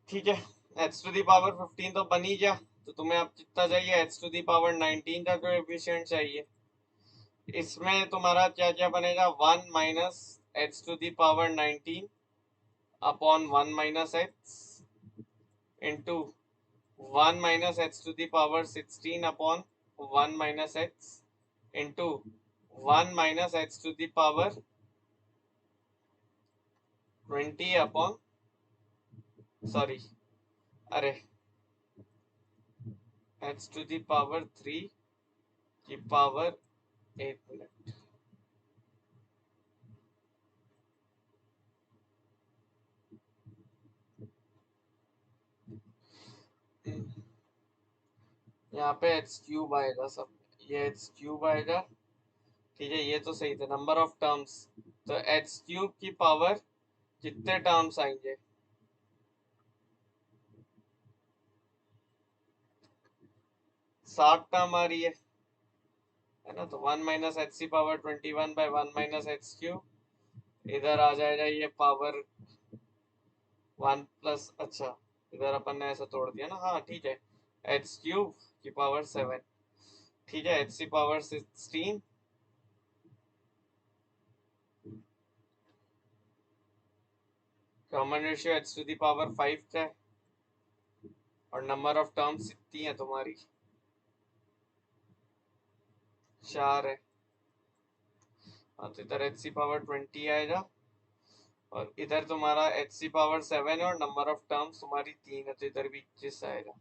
ठीक है, h टू द पावर 15 तो बन ही गया। तो तुम्हें अब कितना चाहिए, h टू द पावर 19 का कोएफिशिएंट चाहिए। इसमें तुम्हारा क्या क्या बनेगा, 1 minus h to the power 19 upon 1 minus h into 1 minus h to the power 16 upon 1 minus h into 1 minus h to the power 20 upon, sorry, अरे h टू द पावर 3 की power 8 minute. यहाँ पे h cube आएगा सब, ये h cube आएगा। ठीक है, ये तो सही था, नंबर ऑफ टर्म्स। तो h क्यूब की पावर कितने टर्म्स आएंगे, 7 टर्म आ रही है ना। तो 1 minus H C power 21 by 1 minus H cube, इधर आ जाएगा ये पावर 1 प्लस, अच्छा इधर अपन ने ऐसा तोड़ दिया ना, हाँ ठीक है, एच क्यूब की पावर 7। ठीक है, H C power 16, common ratio H to the power 5 का है, और नंबर ऑफ टर्म्स कितनी है तुम्हारी, 4 है। हाँ, तो इधर एच सी पावर 20 आएगा, और इधर तुम्हारा एच सी पावर 7 है, और नंबर ऑफ टर्म्स तुम्हारी 3 है, तो इधर भी 21 आएगा।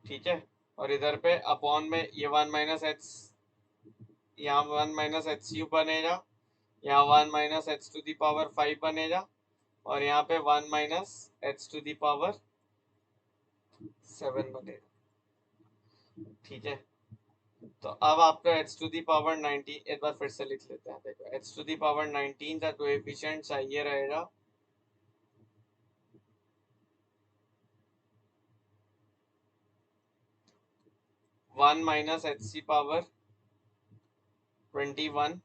ठीक है, और इधर पे अपॉन में ये 1 माइनस एच, यहाँ 1 माइनस एच यू बनेगा, यहाँ 1 minus H to the power 5 बनेगा, और यहाँ पे 1 minus H to the power 7 बनेगा। ठीक है, तो अब आपका h टू दी पावर 19, एक बार फिर से लिख लेते हैं, देखो h टू दी पावर 19 का कोएफिशिएंट चाहिए रहेगा 1 minus H C power 21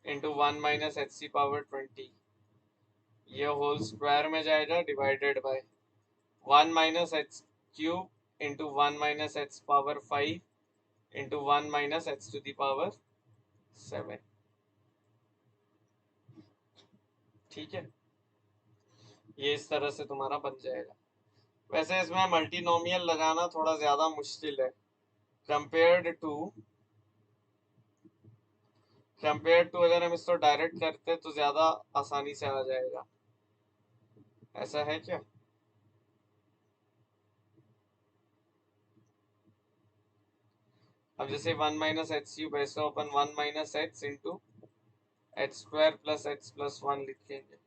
into 1 minus H C power 20, ये होल स्क्वायर में जाएगा, divided by 1 minus H cube into 1 minus H power 5 into 1 minus H to the power 7। ठीक है, ये इस तरह से तुम्हारा बन जाएगा। वैसे इसमें मल्टीनोमियल लगाना थोड़ा ज्यादा मुश्किल है, कंपेयर्ड टू अगर हम इसको डायरेक्ट करते तो ज्यादा आसानी से आ जाएगा, ऐसा है क्या। अब जैसे 1 माइनस एच क्यूब, ऐसे अपन 1 minus H into H square plus H plus 1 लिखेंगे।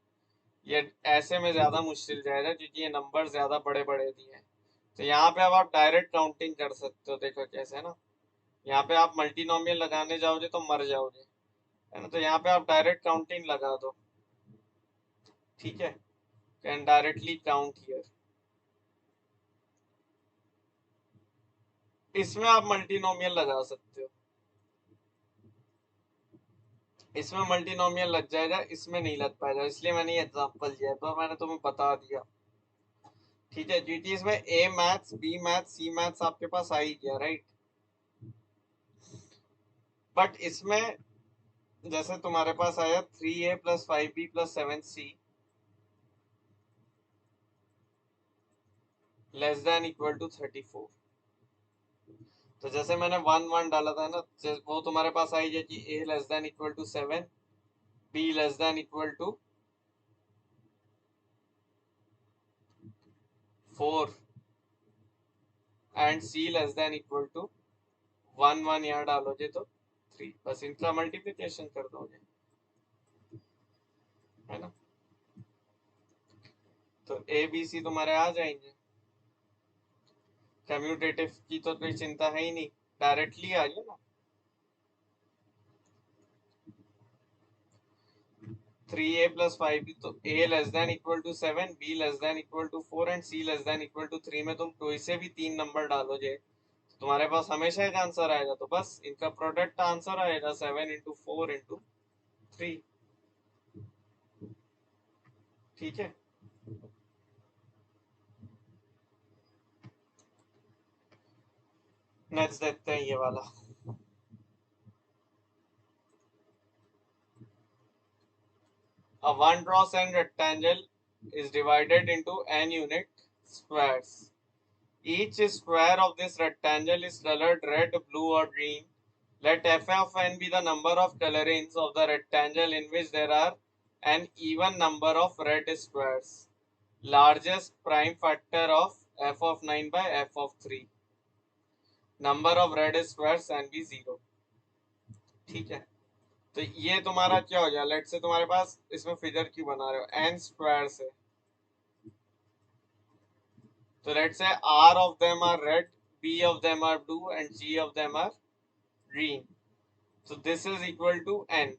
ये ऐसे में ज्यादा मुश्किल जाएगा, क्योंकि ये नंबर ज्यादा बड़े बड़े दिए हैं। तो यहाँ पे अब आप डायरेक्ट काउंटिंग कर सकते हो, देखो कैसे ना, यहाँ पे आप मल्टीनोमियल लगाने जाओगे तो मर जाओगे, है ना। तो यहाँ पे आप डायरेक्ट काउंटिंग लगा दो। ठीक है, कैन डायरेक्टली काउंट हियर। इसमें आप मल्टीनोमियल लगा सकते हो, इसमें मल्टीनोमियल लग जाएगा, इसमें नहीं लग पाएगा, इसलिए मैंने ये एग्जांपल दिया है, तो मैंने तुम्हें बता दिया। ठीक है, क्योंकि इसमें ए मैथ्स, बी मैथ्स, सी मैथ्स आपके पास आ ही गया, राइट। बट इसमें जैसे तुम्हारे पास आया 3a plus 5b plus 7c less than equal to 34। तो जैसे मैंने 1 1 डाला था ना, वो तुम्हारे पास आई है कि a less than equal to 7, b less than equal to 4 and c less than equal to 1 1 यहाँ डालोगे तो 3, बस इनका मल्टीप्लिकेशन कर दोगे, है ना। तो ए बी सी तुम्हारे आ जाएंगे। कम्यूटेटिव की तो कोई चिंता है ही नहीं, डायरेक्टली आ गया ना। 3a+5b, तो a less than equal to 7, b less than equal to 4 and c less than equal to 3 में तुम कोई से भी 3 नंबर डालोगे तो तुम्हारे पास हमेशा एक आंसर आएगा। तो बस इनका प्रोडक्ट आंसर आएगा 7 × 4 × 3। ठीक है, नेक्स्ट देखते हैं ये वाला। A one cross n rectangle is divided into n unit squares. Each square of this rectangle is colored red, blue or green. Let f of n be the number of colorings of the rectangle in which there are an even number of red squares. Largest prime factor of f of 9 by f of 3. Number of red squares and be 0. ठीक है, तो ये तुम्हारा क्या हो गया? Late से तुम्हारे पास इसमें फिगर क्यों बना रहे हो? n स्क्वायर से, तो लेट से r of them are red, b of them are blue and g of them are green. So this is equal to n.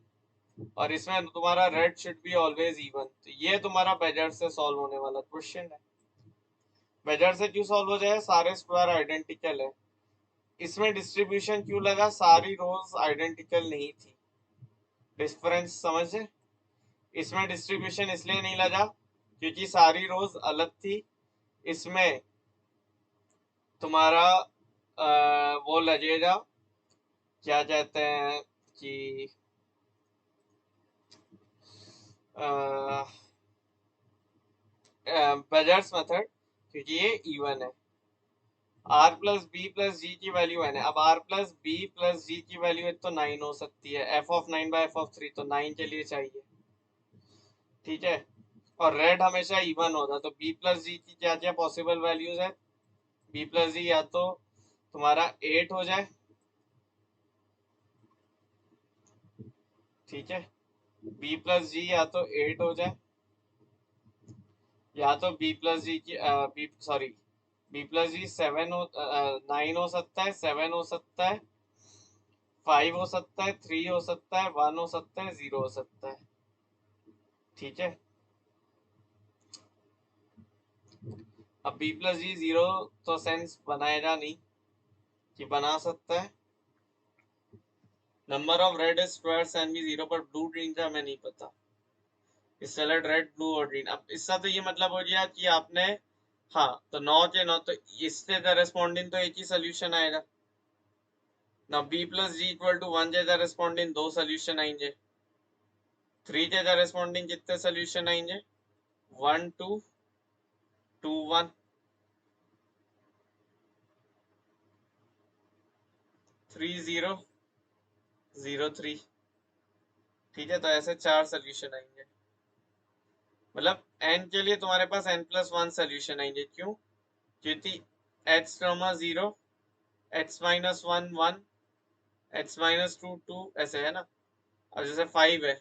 और इसमें तुम्हारा red should be always even. तो ये तुम्हारा बेजर से सॉल्व होने वाला क्वेश्चन है। बेजर से क्यों सॉल्व हो जाए? सारे स्क्वायर आइडेंटिकल है। इसमें डिस्ट्रीब्यूशन क्यों लगा? सारी रोज आइडेंटिकल नहीं थी। डिफरेंस समझे? इसमें डिस्ट्रीब्यूशन इसलिए नहीं लगा क्योंकि सारी रोज अलग थी। इसमें तुम्हारा वो लगेगा, क्या कहते हैं कि बेजर्स मेथड, क्योंकि ये इवन है। r plus B plus G की वैल्यू है। अब r plus B plus G की वैल्यू तो 9 हो सकती है। f of 9 by f of 3 तो 9 के लिए चाहिए। ठीक है, और रेड हमेशा इवन होता, तो b प्लस जी की क्या क्या पॉसिबल वैल्यूज है? b प्लस जी या तो तुम्हारा 8 हो जाए, ठीक है, b प्लस जी या तो 8 हो जाए, या तो b प्लस जी की b सॉरी b प्लस जी 7 हो 9 हो सकता है, 7 हो सकता है, 5 हो सकता है, 3 हो सकता है, 1 हो सकता है, 0 हो सकता है। ठीक है, अब b प्लस जी 0 तो सेंस बनाएगा नहीं कि बना सकता है। Number of red squares and भी 0, पर ब्लू ग्रीन का हमें नहीं पता। सेलेक्ट रेड, ब्लू और ग्रीन। अब इसका तो ये मतलब हो गया कि आपने, हाँ, तो 9 के 9, तो इससे करेस्पॉन्डिंग तो एक ही सोल्यूशन आएगा ना। b plus G equal to 1 के करेस्पॉन्डिंग 2 सोल्यूशन आएंगे। 3 के करेस्पॉन्डिंग कितने सोल्यूशन आएंगे? 1 2 2 1 3 0 0 3। ठीक है, तो ऐसे 4 सोल्यूशन आएंगे। मतलब n के लिए तुम्हारे पास n प्लस 1 सोल्यूशन आएंगे। क्यों? क्योंकि h 0, h minus 1 1, h minus 2 2, ऐसे है ना। अब जैसे 5 है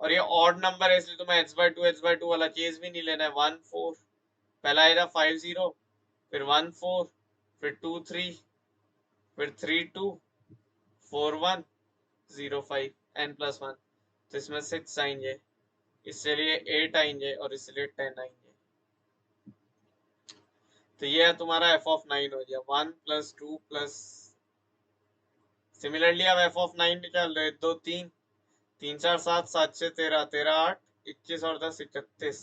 और ये ऑड नंबर है, इसलिए तुम्हें h/2 वाला केस भी नहीं लेना है। 1 4, पहला आएगा 5 0, फिर 1 4, फिर 2 3, फिर 3 2, 4 1, 0 5, n प्लस 1। तो इसमें 6 आएंगे, इसलिए 8 आएंगे और इसलिए 10 आएंगे। तो ये है तुम्हारा f ऑफ 9 हो गया 1 प्लस 2 प्लस। सिमिलरली अब f ऑफ 9 निकाल रहे 2 3 3 4 7 7 6 13 13 8 21 और 10 31।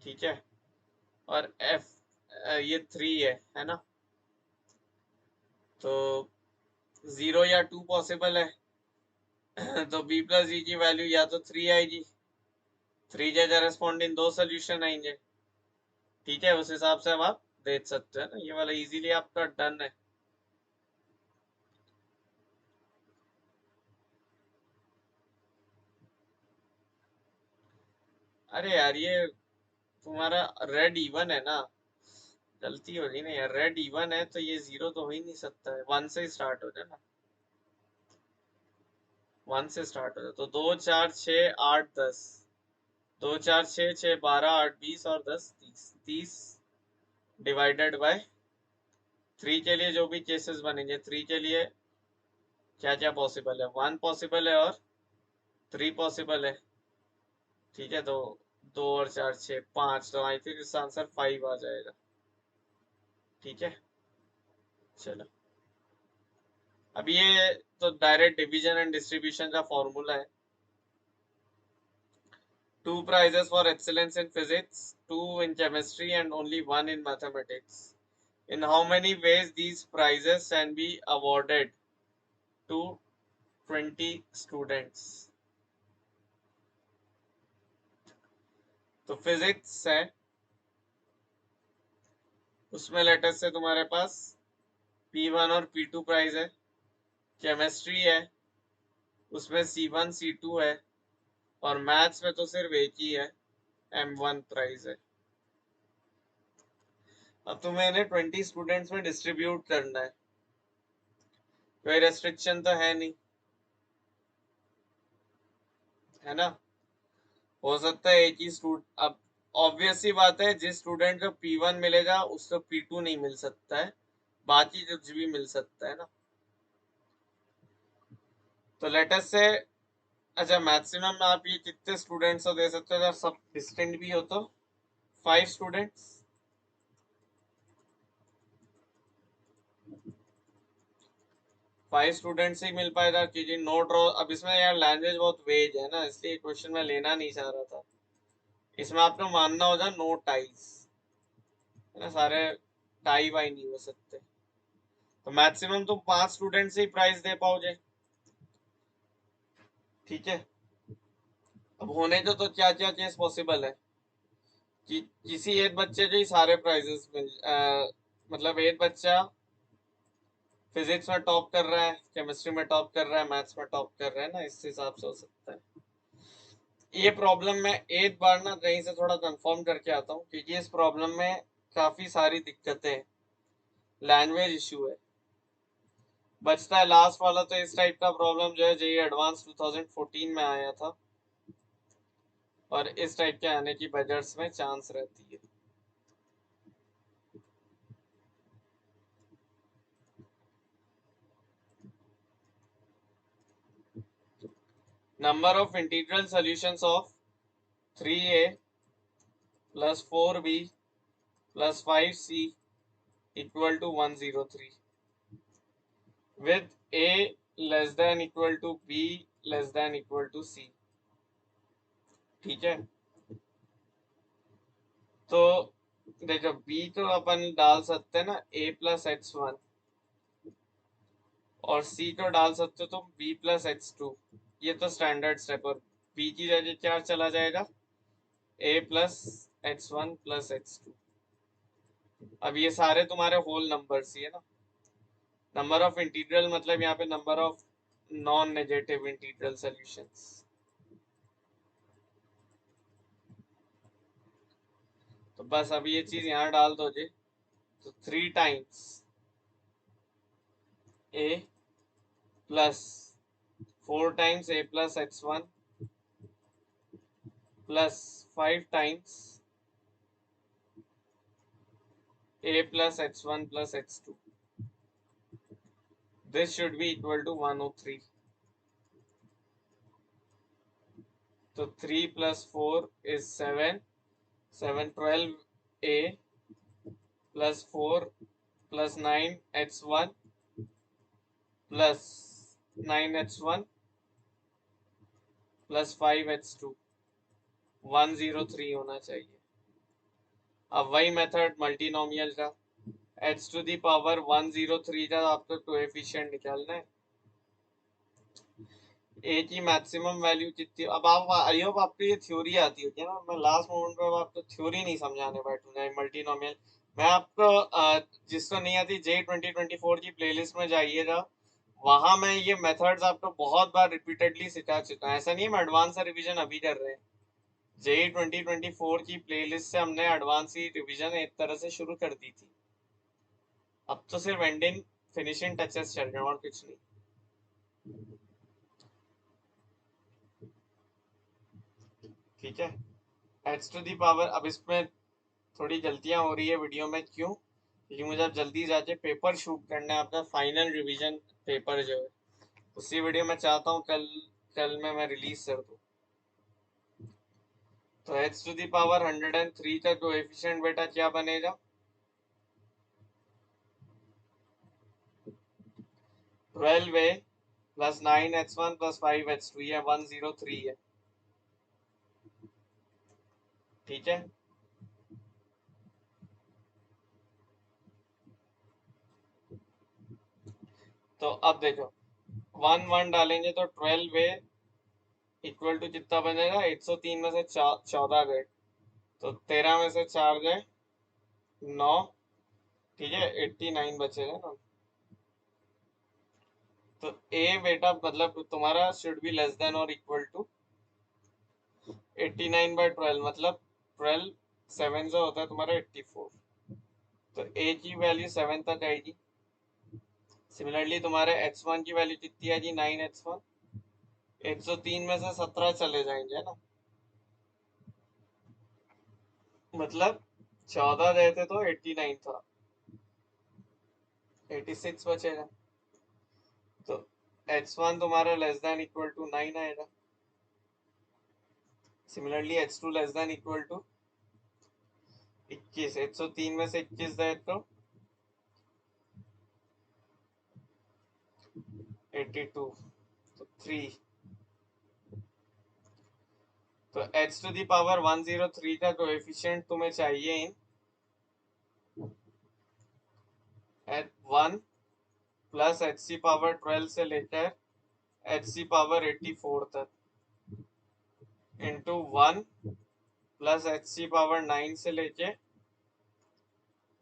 ठीक है, और f ये 3 है ना। तो 0 या 2 पॉसिबल है। तो b प्लस जी की वैल्यू या तो 3 आएगी, 3 के करेस्पॉन्डिंग 2 सोल्यूशन आएंगे। ठीक है, उस हिसाब से अब आप देख सकते हैं ना। ये वाला इजीली आपका डन है। अरे यार, ये तुम्हारा रेड इवन है ना, गलती हो रही ना यार। रेड इवन है तो ये 0 तो हो ही नहीं सकता है। 1 से स्टार्ट हो जाए ना, 1 से स्टार्ट हो जाए। तो 2 4 6 8 10, 2 4 6 6 12 8 20 और 10 30 30 डिवाइडेड बाय 3 के लिए जो भी केसेस बनेंगे, 3 के लिए क्या क्या पॉसिबल है? 1 पॉसिबल है और 3 पॉसिबल है, ठीक है। तो 2 और 4 6 5, तो आई थिंक इसका आंसर 5 आ जाएगा, ठीक है। चलो, अब ये तो डायरेक्ट डिवीजन एंड डिस्ट्रीब्यूशन का फॉर्मूला है। 2 prizes for excellence in physics, 2 in chemistry and only 1 in mathematics. In how many ways these prizes can be awarded to 20 students? तो फिजिक्स है, उसमें लेटेस्ट से तुम्हारे पास P1 और P2 प्राइज है। Chemistry है, उसमें C1 C2 है। और मैथ्स में तो सिर्फ एक ही है, M1 प्राइज है। अब तुम्हें इन्हें 20 स्टूडेंट्स में डिस्ट्रीब्यूट करना है, कोई रेस्ट्रिक्शन तो है नहीं, है ना। हो सकता है एक ही स्टूडेंट, अब ऑब्वियस सी बात है, जिस स्टूडेंट को P1 मिलेगा उसको P2 नहीं मिल सकता है, बाकी कुछ भी मिल सकता है ना। तो लेटेस्ट से, अच्छा मैक्सिमम आप ये कितने स्टूडेंट्स को दे सकते हो अगर सब डिस्टेंट भी हो तो? 5 स्टूडेंट्स। 5 स्टूडेंट्स ही मिल पाएगा, क्योंकि नो ड्रॉ, अब इसमें यार लैंग्वेज बहुत वेज है ना, इसलिए क्वेश्चन में लेना नहीं चाह रहा था। इसमें आपको मानना होगा नो टाइज, है ना, सारे टाई वाई नहीं हो सकते। तो मैक्सिमम तुम 5 स्टूडेंट से ही प्राइज दे पाओगे, ठीक है। अब होने तो क्या क्या केस पॉसिबल है कि किसी एक बच्चे के ही सारे प्राइजेस मिल, मतलब एक बच्चा फिजिक्स में टॉप कर रहा है, केमिस्ट्री में टॉप कर रहा है, मैथ्स में टॉप कर रहा है ना, इस हिसाब से हो सकता है। ये प्रॉब्लम मैं एक बार ना कहीं से थोड़ा कंफर्म करके आता हूँ, क्योंकि इस प्रॉब्लम में काफी सारी दिक्कतें हैं, लैंग्वेज इशू है। बचता है लास्ट वाला, तो इस टाइप का प्रॉब्लम जो है जेईई एडवांस 2014 में आया था, और इस टाइप के आने की बजट्स में चांस रहती है। Number of integral solutions of 3a plus 4b plus 5c equal to 103 with a less than equal to b less than equal to c, ठीक है। तो देखो b तो अपन डाल सकते हैं ना a प्लस एच वन, और c तो डाल सकते हो तुम b प्लस एच टू, ये तो स्टैंडर्ड स्टेप। और b की जगह क्या चला जाएगा, a plus H one plus H to. अब ये सारे तुम्हारे होल नंबर्स ही है ना। नंबर ऑफ इंटीग्रल मतलब यहाँ पे number of non negative integral solutions. तो बस अब ये चीज यहाँ डाल दो जी, तो 3 times a plus 4 times a plus H one plus 5 times a plus H one plus H two, this should be equal to 103। तो 3 plus 4 is 7, 7 12 a plus 4 plus 9 H one plus 9 H one plus 5 H two, 103 होना चाहिए। अब वही method multinomial का, h to the power 103 का आपको coefficient निकालना है। a की मैक्सिमम वैल्यू कितनी, अब आप आई होप आपको ये थ्योरी आती होगी ना, मैं लास्ट मोमेंट पे आपको थ्योरी नहीं समझाने बैठूंगा मल्टीनोमियल। मैं आपको जिसको नहीं आती J2024 की प्लेलिस्ट में जाइएगा, वहां मैं ये मेथड्स आपको बहुत बार रिपीटेडली सिखा चुका हूँ। ऐसा नहीं है मैं एडवांस रिवीजन अभी कर रहे हैं, जेई 2024 की प्लेलिस्ट से हमने एडवांस ही रिवीजन एक तरह से शुरू कर दी थी। अब तो सिर्फ एंडिंग फिनिशिंग टचेस चल रहे हैं और कुछ नहीं, ठीक है। एच टू दी पावर, अब इसमें थोड़ी गलतियां हो रही है वीडियो में, क्यों? क्योंकि मुझे अब जल्दी जाके पेपर शूट करना है, आपका फाइनल रिवीजन पेपर जो है, उसी वीडियो में चाहता हूँ कल कल में मैं रिलीज कर दूं। तो h टू दी पावर 103 का कोएफिशिएंट बेटा क्या बनेगा? 12a plus 9h1 plus 5h2, ये 103 है। ठीक है, तो अब देखो 1 डालेंगे तो 12a इक्वल टू कितना बनेगा? 103 में से 14 गए तो 13 में से 4 गए 9। ठीक है, 89 बचेगा ना। तो ए बेटा मतलब तुम्हारा शुड बी लेस देन और इक्वल टू 89/12, मतलब 12 7 से होता है तुम्हारा 84। तो ए की वैल्यू 7 तक आएगी। सिमिलरली तुम्हारे h1 की वैल्यू कितनी आएगी? 9h1। 103 में से 17 चले जाएंगे ना, मतलब 14 गए थे तो 89 था, 86 बचेगा। तो h1 तुम्हारा लेस देन इक्वल टू 9 आएगा। Similarly h2 less than equal to 21। 103 में से 21 गए तो 82, तो 3। तो h टू दी पावर 103 का कोएफिशिएंट तुम्हें चाहिए in eight 1 plus H C power 12 से लेकर एच सी पावर 84 तक into 1 plus H C power 9 से लेके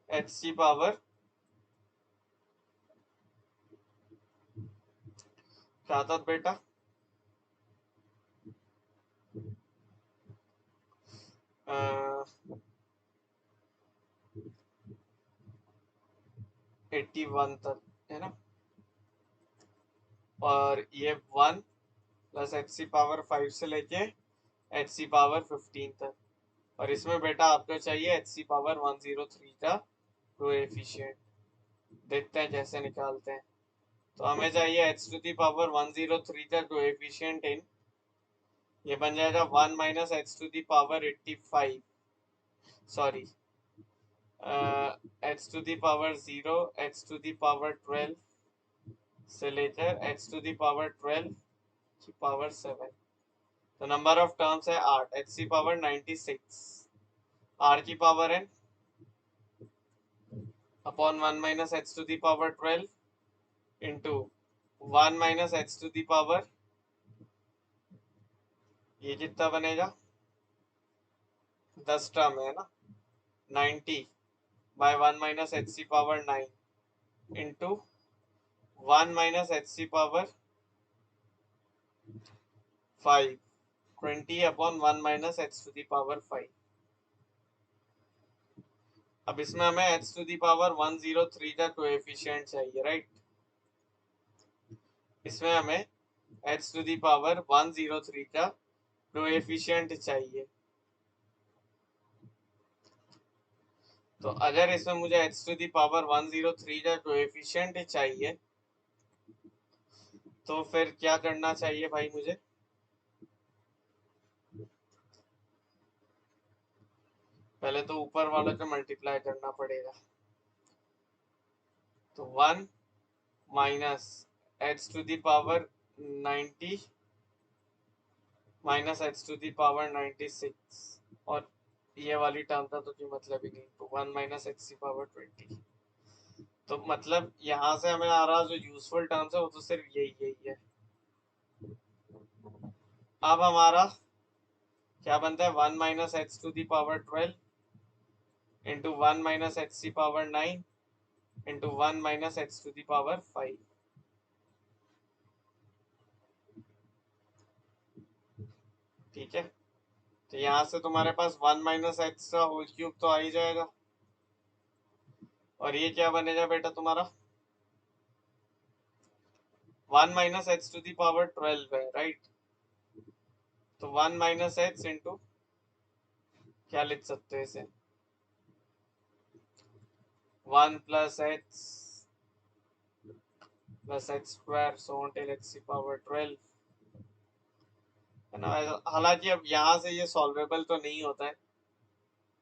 एच सी पावर क्या था बेटा? 81 तक है ना। और ये 1 प्लस एच सी पावर 5 से लेके एच सी पावर 15 तक। और इसमें बेटा आपको चाहिए एच सी पावर 103 का कोएफिशिएंट। देखते हैं कैसे निकालते हैं। तो हमें चाहिए एच टू दी पावर 103 का कोएफिशिएंट इन, ये बन जाएगा 1 minus H to the power 85, sorry H to the power 0, H to the power 12 से लेकर एच टू दी पावर 12 की पावर 7। तो नंबर ऑफ टर्म्स है 8, एच सी पावर 96 आर की power N upon 1 minus H to the power 12 into 1 minus H to the power, ये कितना बनेगा? 10 term है ना, 90 by 1 minus H C power 9 into 1 minus H C power 5, 20 upon 1 minus H to the power 5। अब इसमें हमें H to the power 103 का coefficient चाहिए, राइट? इसमें हमें एच टू दी पावर 103 का कोएफिशिएंट चाहिए। तो अगर इसमें मुझे एच टू दी पावर 103 का कोएफिशिएंट चाहिए तो फिर क्या करना चाहिए भाई मुझे? पहले तो ऊपर वाले को मल्टीप्लाई करना पड़ेगा। तो 1 minus H to the power 90 minus H to the power 96, और ये वाली टर्म का तो कोई मतलब ही नहीं, तो 1 माइनस एच सी पावर 20। तो मतलब यहाँ से हमें आ रहा जो यूजफुल टर्म्स है वो तो सिर्फ यही यही है। अब हमारा क्या बनता है? 1 minus H to the power 12 into 1 minus H C power 9 into 1 minus H to the power 5। ठीक है, तो यहाँ से तुम्हारे पास 1 माइनस एच का होल क्यूब तो आ ही जाएगा, और ये क्या बनेगा बेटा तुम्हारा? 1 minus H to the power 12 है, राइट? तो 1 माइनस एच इंटू क्या लिख सकते हैं इसे? 1 plus H plus H square so on till H C power 12 है ना। हालांकि अब यहाँ से ये सॉल्वेबल तो नहीं होता है,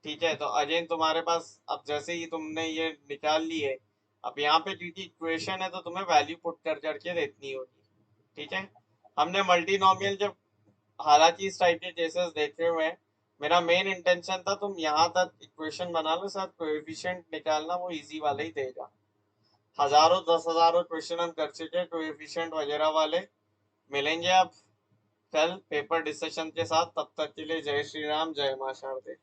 ठीक है। तो अजय तुम्हारे पास अब जैसे ही तुमने ये निकाल ली है, अब यहाँ पे क्योंकि इक्वेशन है तो तुम्हें वैल्यू पुट कर करके देखनी होगी, ठीक है। हमने मल्टीनोमियल जब हालांकि इस टाइप के केसेस देखे हुए हैं, मेरा मेन इंटेंशन था तुम यहाँ तक इक्वेशन बना लो, साथ कोएफिशिएंट निकालना वो इजी वाला ही देगा। हजारों 10,000 क्वेश्चन हम कर चुके हैं कोएफिशिएंट वगैरह वाले। मिलेंगे अब कल पेपर डिस्कशन के साथ, तब तक के लिए जय श्री राम, जय मां शारदे।